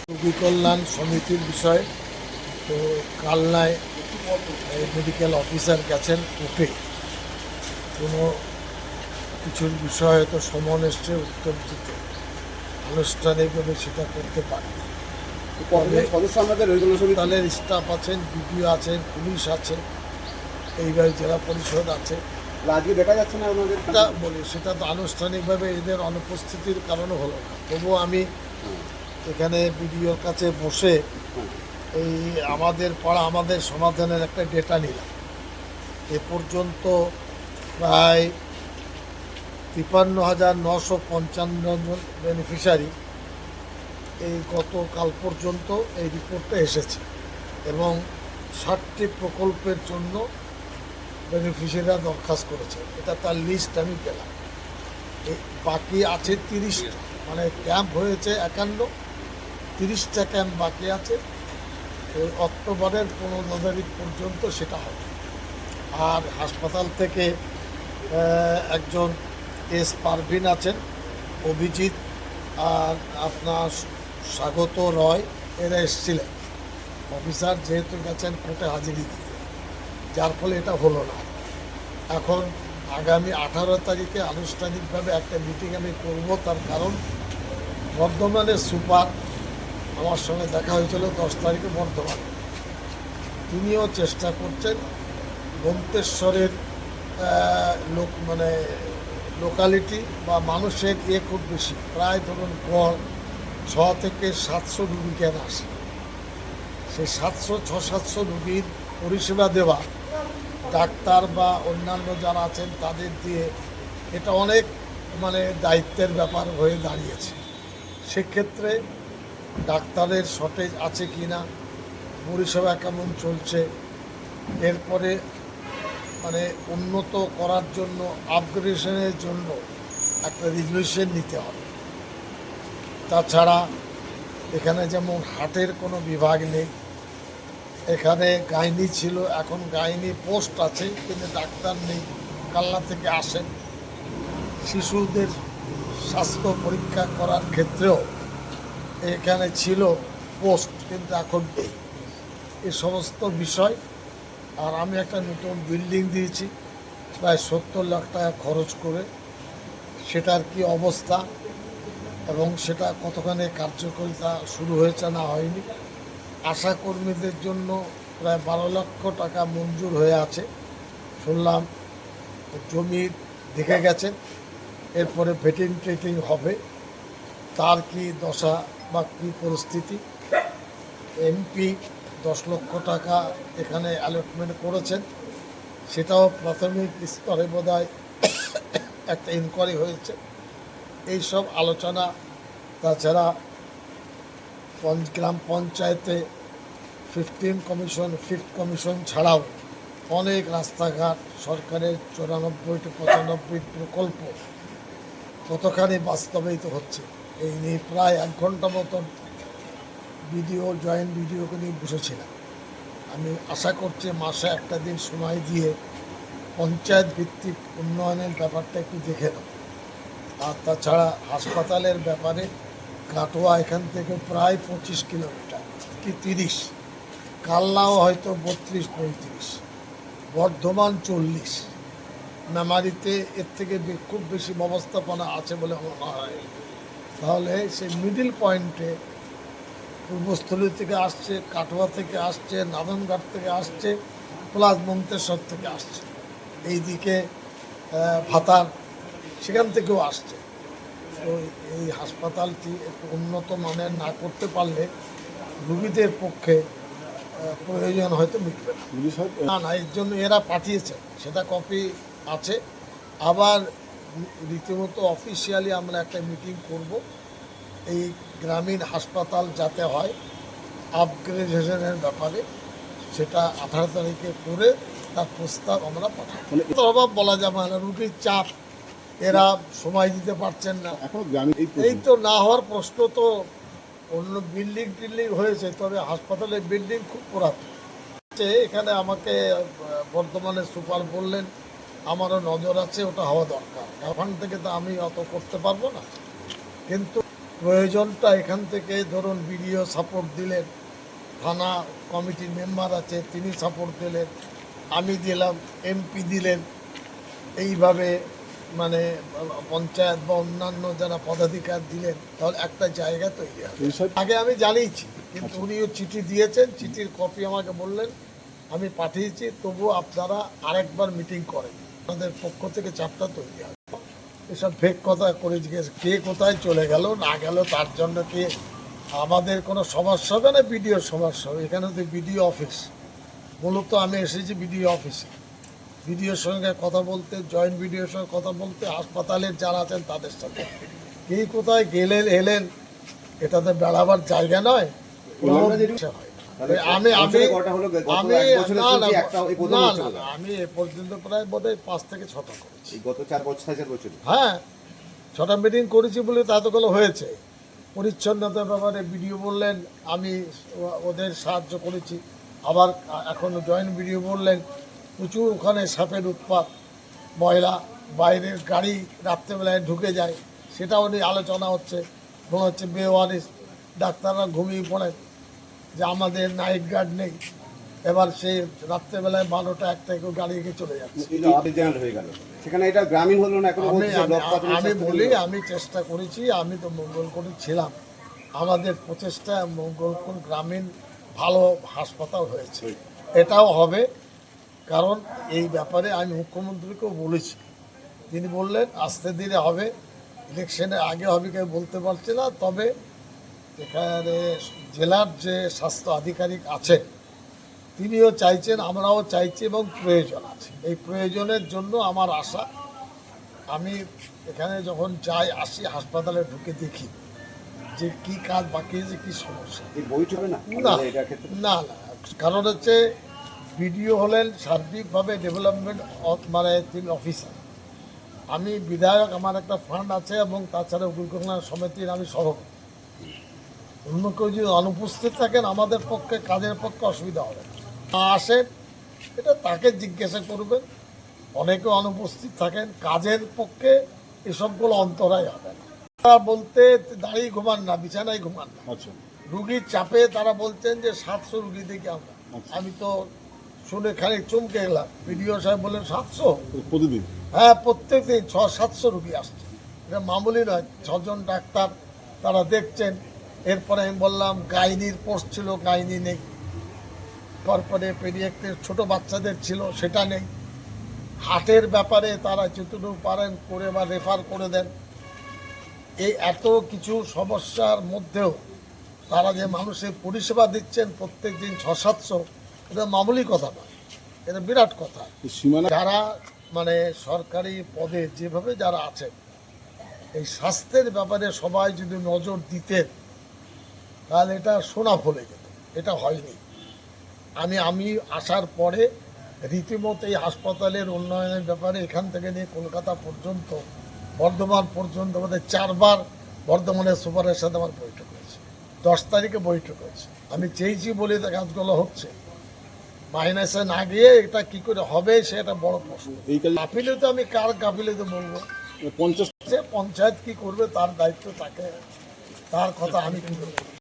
রোগী কল্যাণ সমিতির বিষয়ে। তো কালনায় মেডিকেল অফিসার গেছেন কোর্টে, কোনো কিছুর বিষয়ে তো সমন এসছে উত্তর দিতে, আনুষ্ঠানিকভাবে সেটা করতে পারে। সদস্য আমাদের তাহলে স্টাফ আছেন, বিডিও আছেন, পুলিশ আছে, এইবার জেলা পরিষদ আছে। আজকে দেখা যাচ্ছে না আমাদের এটা বলি, সেটা তো আনুষ্ঠানিকভাবে এদের অনুপস্থিতির কারণে হলো না। তবুও আমি এখানে বিডিওর কাছে বসে এই আমাদের পাড়া আমাদের সমাধানের একটা ডেটা নিলাম। এ পর্যন্ত প্রায় 53,955 জন বেনিফিশিয়ারি এই গতকাল পর্যন্ত এই রিপোর্টটা এসেছে, এবং 60টি প্রকল্পের জন্য বেনিফিশিয়ারিরা দরখাস্ত করেছে। এটা তার লিস্ট আমি পেলাম। এই বাকি আছে 30টা, মানে ক্যাম্প হয়েছে 51, 30টা ক্যাম্প বাকি আছে। এই অক্টোবরের 15 তারিখ পর্যন্ত সেটা হবে। আর হাসপাতাল থেকে একজন এস পারভিন আছেন, অভিজিৎ আর আপনার স্বাগত রয়, এরা এসেছিলেন। অফিসার যেহেতু গেছেন কোর্টে হাজিরি দিতে, যার ফলে এটা হলো না। এখন আগামী 18 তারিখে আনুষ্ঠানিকভাবে একটা মিটিং আমি করব। তার কারণ বর্ধমানের সুপার আমার সঙ্গে দেখা হয়েছিল 10 তারিখে বর্ধমানে। তিনিও চেষ্টা করছেন মন্তেশ্বরের লোকালিটি বা মানুষের খুব বেশি, প্রায় ধরুন গড় 6 থেকে 700 রুগী কেন আসে। সেই 700-700 রুগীর পরিষেবা দেওয়া ডাক্তার বা অন্যান্য যারা আছেন তাদের দিয়ে এটা অনেক দায়িত্বের ব্যাপার হয়ে দাঁড়িয়েছে। সেক্ষেত্রে ডাক্তারের শর্টেজ আছে কি না, পরিষেবা কেমন চলছে, এরপরে উন্নত করার জন্য, আপগ্রেডেশনের জন্য একটা রেজলিউশন নিতে হবে। তাছাড়া এখানে যেমন হার্টের কোনো বিভাগ নেই, এখানে গাইনি ছিল, এখন গাইনি পোস্ট আছে কিন্তু ডাক্তার নেই, কালনা থেকে আসেন। শিশুদের স্বাস্থ্য পরীক্ষা করার ক্ষেত্রেও এখানে ছিল পোস্ট, কিন্তু এখন নেই। এই সমস্ত বিষয়। আর আমি একটা নতুন বিল্ডিং দিয়েছি প্রায় 70 লাখ টাকা খরচ করে, সেটার কি অবস্থা এবং সেটা কতখানি কার্যকারিতা শুরু হয়েছে না হয়নি। আশা কর্মীদের জন্য প্রায় 12 লক্ষ টাকা মঞ্জুর হয়ে আছে শুনলাম। জমি দেখে গেছেন, এরপরে ভেটিং টেটিং হবে, তার কি দশা বা কী পরিস্থিতি। এমপি 10 লক্ষ টাকা এখানে অ্যালটমেন্ট করেছেন, সেটাও প্রাথমিক স্তরে বোধহয় একটা ইনকোয়ারি হয়েছে। এইসব আলোচনা। তাছাড়া গ্রাম পঞ্চায়েতে 15 কমিশন, 5th কমিশন ছাড়াও অনেক রাস্তাঘাট, সরকারের 94-95 প্রকল্প কতখানি বাস্তবায়িত হচ্ছে, এই নিয়ে প্রায় 1 ঘন্টা মতন বিডিও, জয়েন্ট বিডিওকে নিয়ে বসেছিলাম। আমি আশা করছি মাসে একটা দিন সময় দিয়ে পঞ্চায়েত ভিত্তিক উন্নয়নের ব্যাপারটা একটু দেখে নেব। আর তাছাড়া হাসপাতালের ব্যাপারে কাটোয়া এখান থেকে প্রায় 25 কিলোমিটার কি 30, কালনাও হয়তো 32-35, বর্ধমান 40, মেমারিতে এর থেকে খুব বেশি ব্যবস্থাপনা আছে বলে মনে হয়। তাহলে সেই মিডিল পয়েন্টে পূর্বস্থলী থেকে আসছে, কাটোয়া থেকে আসছে, নাদনঘাট থেকে আসছে, প্লাস মন্তেশ্বর থেকে আসছে, এইদিকে ভাতার সেখান থেকেও আসছে। তো এই হাসপাতালটি একটু উন্নত মানের না করতে পারলে রুগীদের পক্ষে প্রয়োজন হয়তো মিটবে না। না, এর জন্য এরা পাঠিয়েছে, সেটা কপি আছে। আবার রীতিমতো অফিসিয়ালি আমরা একটা মিটিং করব, এই গ্রামীণ হাসপাতাল যাতে হয় আপগ্রেডেশনের ব্যাপারে, সেটা 18 তারিখে করে তার প্রস্তাব আমরা পাঠাবো। অভাব বলা যাবে না, রুগীর চাপ, এরা সময় দিতে পারছেন না। এই তো না হওয়ার প্রশ্ন তো, অন্য বিল্ডিং টিল্ডিং হয়েছে, তবে হাসপাতালের বিল্ডিং খুব পুরাতন। এখানে আমাকে বর্তমানে সুপার বললেন, আমারও নজর আছে, ওটা হওয়া দরকার। ওখান থেকে তো আমি অত করতে পারবো না, কিন্তু প্রয়োজনটা এখান থেকে ধরুন বিডিও সাপোর্ট দিলেন, থানা কমিটির মেম্বার আছে তিনি সাপোর্ট দিলেন, আমি দিলাম, এমপি দিলেন, এইভাবে মানে পঞ্চায়েত বা অন্যান্য যারা পদাধিকার দিলেন, তাহলে একটা জায়গা তৈরি হবে। আগে আমি জানিয়েছি, কিন্তু উনিও চিঠি দিয়েছেন, চিঠির কপি আমাকে বললেন, আমি পাঠিয়েছি, তবুও আপনারা আরেকবার মিটিং করেন, আমাদের পক্ষ থেকে চাপটা তৈরি হবে। এসব ফেক কথা করে জিজ্ঞেস কে কোথায় চলে গেল না গেল, তার জন্য কি আমাদের কোনো সমস্যা হবে না? বিডিওর সমস্যা হবে? এখানে তো বিডিও অফিস, মূলত আমি এসেছি বিডিও অফিসে, বিডিওর সঙ্গে কথা বলতে, জয়েন্ট বিডিওর সঙ্গে কথা বলতে, হাসপাতালের যারা আছেন তাদের সাথে। কে কোথায় গেলেন এলেন, এটাতে বেড়াবার জায়গা নয়। আমি আমি আমি না না না না না, আমি এ পর্যন্ত প্রায় বোধহয় 5 থেকে 6টা করেছি। গত 4 বছর হ্যাঁ, 6টা মিটিং করেছি বলে তা এতগুলো হয়েছে। পরিচ্ছন্নতার ব্যাপারে বিডিও বললেন, আমি ওদের সাহায্য করেছি। আবার এখন জয়েন্ট বিডিও বললেন প্রচুর ওখানে সাপের উৎপাত, ময়লা, বাইরের গাড়ি রাত্রেবেলায় ঢুকে যায়, সেটাও নিয়ে আলোচনা হচ্ছে। মনে হচ্ছে বেওয়ারিশ ডাক্তাররা ঘুমিয়ে পড়েন যে আমাদের নাইট গার্ড নেই, এবার সে রাত্রেবেলায় 12টা 1টায় কেউ গাড়ি নিয়ে চলে যাচ্ছে। হয়ে গেল, সেখানে এটা গ্রামীণ হলো না। এখন আমি বলি, আমি চেষ্টা করেছি, আমি তো মঙ্গলকোটে ছিলাম, আমাদের প্রচেষ্টা মঙ্গলকোট গ্রামীণ ভালো হাসপাতাল হয়েছে, এটাও হবে। কারণ এই ব্যাপারে আমি মুখ্যমন্ত্রীকেও বলেছি, তিনি বললেন আস্তে ধীরে হবে, ইলেকশনের আগে হবে কেউ বলতে পারছে না। তবে এখানে জেলার যে স্বাস্থ্য আধিকারিক আছেন তিনিও চাইছেন, আমরাও চাইছি, এবং প্রয়োজন আছে। এই প্রয়োজনের জন্য আমার আশা, আমি এখানে যখন যাই আসি হাসপাতালে ঢুকে দেখি যে কী কাজ বাকি আছে, কী সমস্যা। বৈঠক না না না, কারণ হচ্ছে বিডিও হলেন সার্বিকভাবে ডেভেলপমেন্ট মানে তিনি অফিসার, আমি বিধায়ক, আমার একটা ফান্ড আছে, এবং তাছাড়া উকিল কল্যাণ সমিতির আমি সভাপতি। অন্য কেউ যদি অনুপস্থিত থাকেন আমাদের পক্ষে কাজের পক্ষে অসুবিধা হবে না। আসেন, এটা তাকে জিজ্ঞাসা করবেন। অনেকে অনুপস্থিত থাকেন, কাজের পক্ষে এসবগুলো অন্তরায় হবে না। তারা বলতে দাঁড়িয়ে ঘুমান না, বিছানায় ঘুমান না, রুগীর চাপে তারা বলছেন যে 700 রুগী দেখি আমরা। আমি তো শুনে খালি চমকে গেলাম, বিডিও সাহেব বললেন 700 প্রতিদিন? হ্যাঁ, প্রত্যেক দিন 600-700 রুগী আসছে, এটা মামুলি নয়। 6 জন ডাক্তার তারা দেখছেন। এরপরে আমি বললাম গাইনির পোস্ট ছিল, গাইনি নেই। তারপরে পেডিয়াট্রিক ছোট বাচ্চাদের ছিল, সেটা নেই। হার্টের ব্যাপারে তারা যতটুকু পারেন করে বা রেফার করে দেন। এই এত কিছু সমস্যার মধ্যেও তারা যে মানুষের পরিষেবা দিচ্ছেন প্রত্যেক দিন 600-700, এটা মামুলি কথা নয়, এটা বিরাট কথা। সীমানা যারা মানে সরকারি পদে যেভাবে যারা আছেন, এই স্বাস্থ্যের ব্যাপারে সবাই যদি নজর দিতেন তাহলে এটা সোনা ফলে যেত। এটা হয়নি। আমি আসার পরে রীতিমতো এই হাসপাতালের উন্নয়নের ব্যাপারে এখান থেকে নিয়ে কলকাতা পর্যন্ত, বর্ধমান পর্যন্ত আমাদের 4বার বর্ধমানের সুপারের সাথে আমার বৈঠক হয়েছে। 10 তারিখে বৈঠক হয়েছে। আমি চেয়েছি বলে তো কাজগুলো হচ্ছে। মাইনাসে না গিয়ে এটা কি করে হবে সেটা বড় প্রশ্ন। এই কাজ গাফিলতি আমি কার গাফিলতি বলবো? 50 পঞ্চায়েত কি করবে তার দায়িত্ব, তাকে, তার কথা আমি কি বলবো।